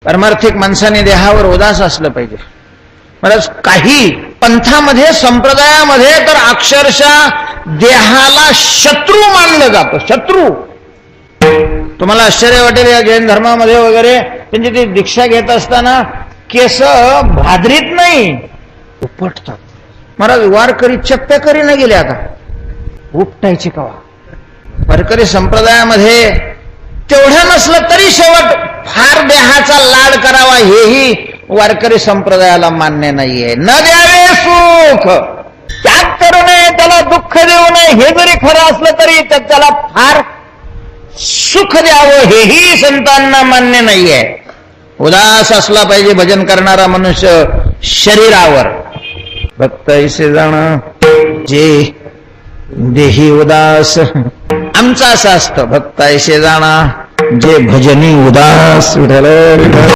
परमार्थिक माणसाने देहावर उदास असलं पाहिजे. बरंच काही पंथामध्ये संप्रदायामध्ये तर अक्षरशः देहाला शत्रू मानलं जातं. शत्रू. तुम्हाला आश्चर्य वाटेल या जैन धर्मामध्ये वगैरे त्यांची ती दीक्षा घेत असताना केस भादरीत नाही उपटतात. महाराज वारकरी चप्प्याकरी न गेले आता उपटायचे कवा. वारकरी संप्रदायामध्ये तेवढं नसलं तरी शेवट फार देहाचा लाड करावा हेही वारकरी संप्रदायाला मान्य नाहीये. न द्यावे सुख, त्याग करू नये, त्याला दुःख देऊ नये हे जरी खरं असलं तरी त्याला फार सुख द्यावं हेही संतांना मान्य नाहीये. उदास असला पाहिजे भजन करणारा मनुष्य शरीरावर. भक्त ऐसे जाण जे देही उदास. आमचं असं असतं भक्त ऐसे जाणा जे भजनी उदास. विठ्ठल.